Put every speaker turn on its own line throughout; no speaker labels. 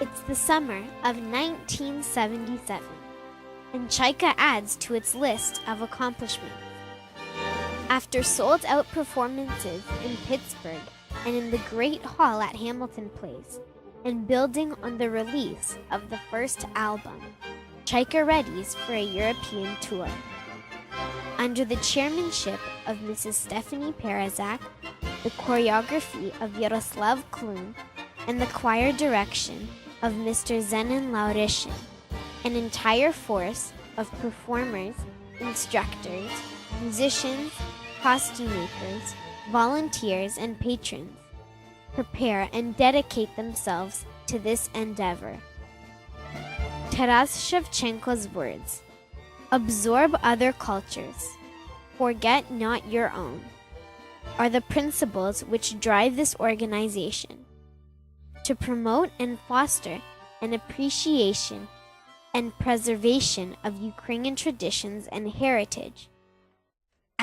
It's the summer of 1977, and Chaika adds to its list of accomplishments. After sold-out performances in Pittsburgh and in the Great Hall at Hamilton Place, and building on the release of the first album, Chaika readies for a European tour. Under the chairmanship of Mrs. Stephanie Perazak, the choreography of Yaroslav Klun, and the choir direction of Mr. Zenon Laurishin, an entire force of performers, instructors, musicians, costume makers, volunteers, and patrons prepare and dedicate themselves to this endeavor. Taras Shevchenko's words, "Absorb other cultures, forget not your own," are the principles which drive this organization to promote and foster an appreciation and preservation of Ukrainian traditions and heritage,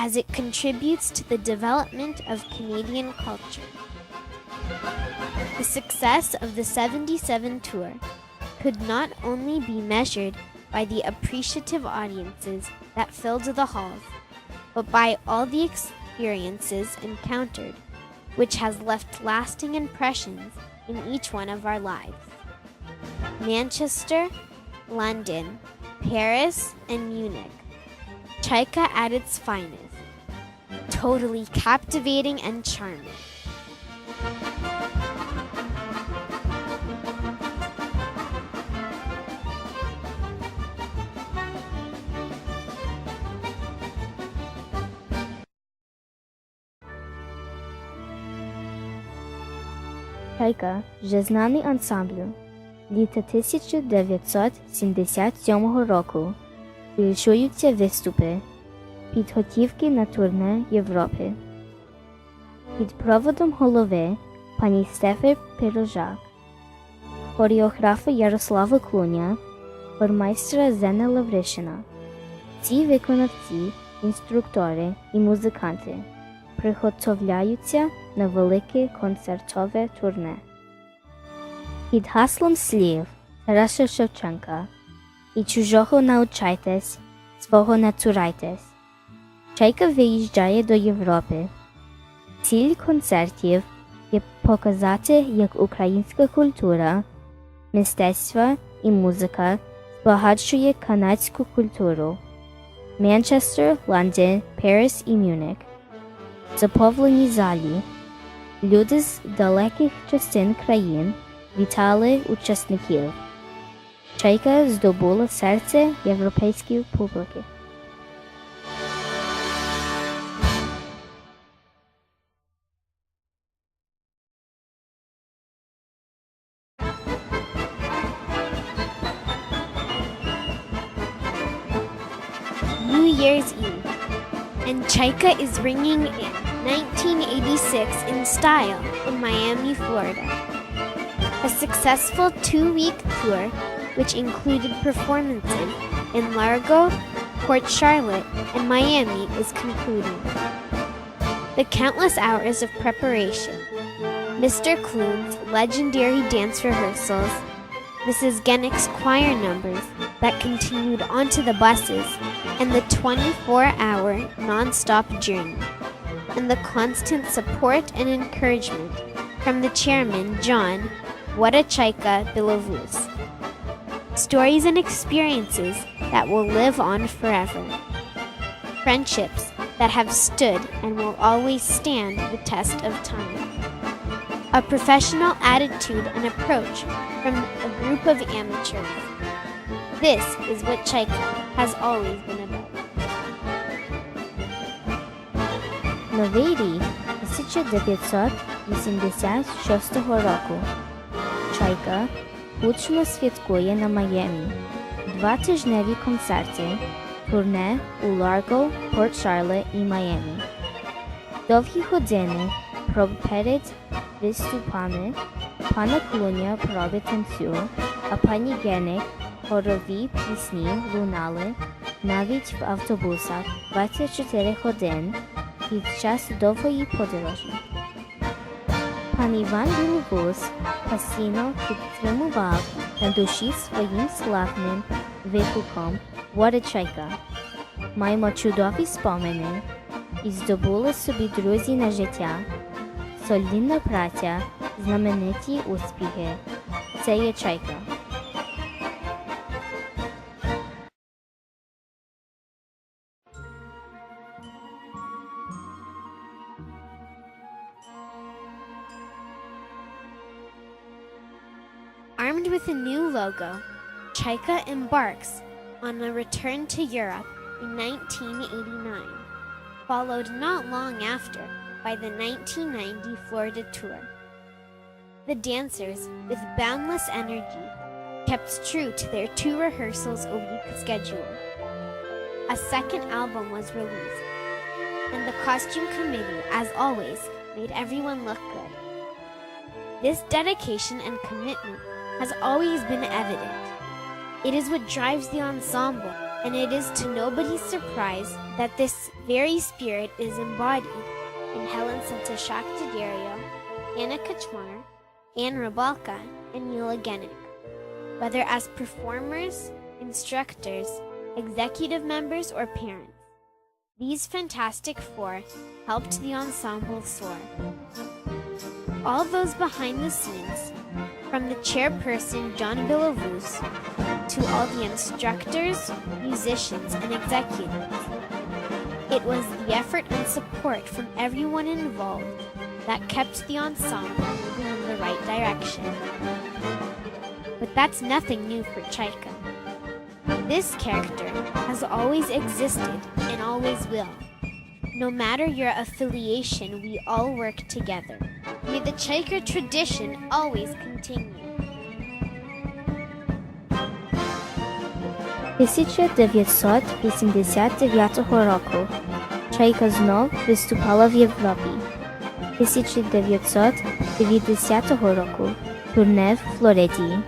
as it contributes to the development of Canadian culture. The success of the 77 tour could not only be measured by the appreciative audiences that filled the halls, but by all the experiences encountered, which has left lasting impressions in each one of our lives. Manchester, London, Paris, and Munich, Chaika at its finest, totally captivating and charming.
Chaika вже знаний ансамблю. Літа 1977 року збільшуються виступи, підготівки на турне Європи. Під проводом голови пані Стефи Пирожак, хореографа Ярослава Клуня, хормайстра Зена Лавришина. Ці виконавці, інструктори і музиканти приготовляються на велике концертове турне. Під гаслом слів Тараса Шевченка «І чужого научайтесь, свого не цурайтесь» Chaika виїжджає до Європи. Ціль концертів є показати, як українська культура, мистецтво і музика збагачує канадську культуру. Манчестер, Лондон, Париж і Мюнхен. Заповнені залі. Люди з далеких частин країн вітали учасників. Chaika здобула серце європейської публіки.
New Year's Eve, and Chaika is ringing in 1986 in style in Miami, Florida. A successful 2-week tour, which included performances in Largo, Port Charlotte, and Miami, is concluding. The countless hours of preparation, Mr. Klun's legendary dance rehearsals, Mrs. Genick's choir numbers that continued onto the buses, and the 24-hour non-stop journey, and the constant support and encouragement from the chairman, John "What a Chaika" Bilovus. Stories and experiences that will live on forever. Friendships that have stood and will always stand the test of time. A professional attitude and approach from a group of amateurs. This is what Chaika has always been about.
Новий рік 1986 року. Chaika гучно святкує на Майамі. 2-тижневі концерти, турне у Ларго, Порт Шарлотт і Майамі. Довгі години проб перед виступами, пана Клуня проби танцю, а пані Генек хорові пісні лунали навіть в автобусах 24 годин під час довгої подорожі. Пан Іван Біловус постійно підтримував на душі своїм славним викликом «What a Chaika». Маємо чудові спомини і здобули собі друзі на життя. Солідна праця, знамениті успіхи. Це є Чайка.
Armed with a new logo, Chaika embarks on a return to Europe in 1989, followed not long after by the 1990 Florida tour. The dancers, with boundless energy, kept true to their 2 rehearsals a week schedule. A second album was released, and the costume committee, as always, made everyone look good. This dedication and commitment has always been evident. It is what drives the ensemble, and it is to nobody's surprise that this very spirit is embodied in Helen Santashaktidario, Anna Kachmar, Anne Rabalka, and Yula Genik. Whether as performers, instructors, executive members, or parents, these fantastic 4 helped the ensemble soar. All those behind the scenes, from the chairperson John Bilovus to all the instructors, musicians, and executives, it was the effort and support from everyone involved that kept the ensemble moving in the right direction. But that's nothing new for Chaika. This character has always existed and always will. No matter your affiliation, we all work together. May the Chaika tradition always continue.
1989 року Чайка знов виступала в Європі. 1990 року турне в Флориді.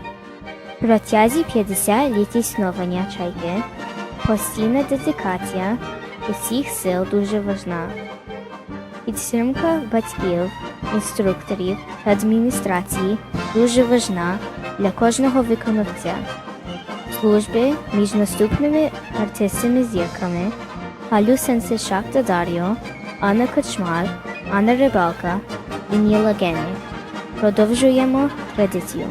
Протязі 50 літ існування Чайки постійна дедикація усіх сил дуже важна. Підтримка батьків, інструкторів та адміністрації дуже важна для кожного виконавця. Служби між наступними артистами-зірками Галю Сенсешак-Даріо, Анна Качмар, Анна Рибалка і Ніла Генні. Продовжуємо традицію.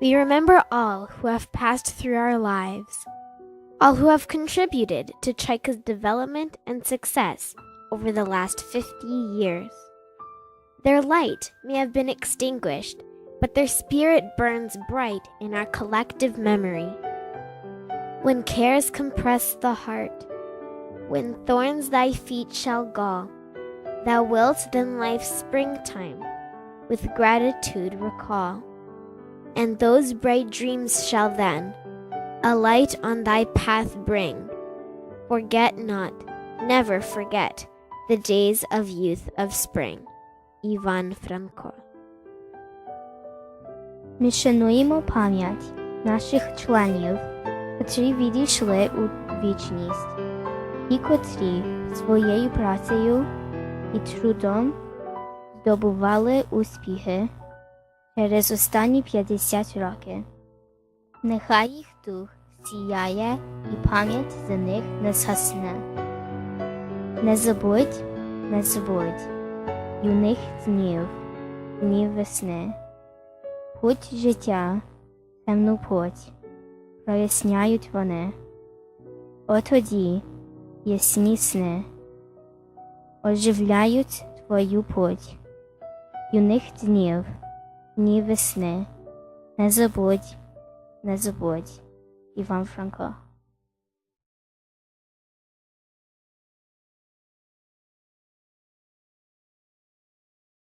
We remember all who have passed through our lives, all who have contributed to Chaika's development and success over the last 50 years. Their light may have been extinguished, but their spirit burns bright in our collective memory. When cares compress the heart, when thorns thy feet shall gall, thou wilt then life's springtime with gratitude recall. And those bright dreams shall then a light on thy path bring. Forget not, never forget, the days of youth of spring. Іван Франко.
Ми шануємо пам'ять наших членів, котрі відійшли у вічність, і котрі своєю працею і трудом здобували успіхи через останні 50 років. Нехай їх дух сіяє і пам'ять за них не згасне. Не забудь, не забудь юних днів, днів весни. Путь життя, темну путь, проясняють вони. Отоді ясні сни оживляють твою путь. Юних днів, дні весни, не забудь, Іван Франко.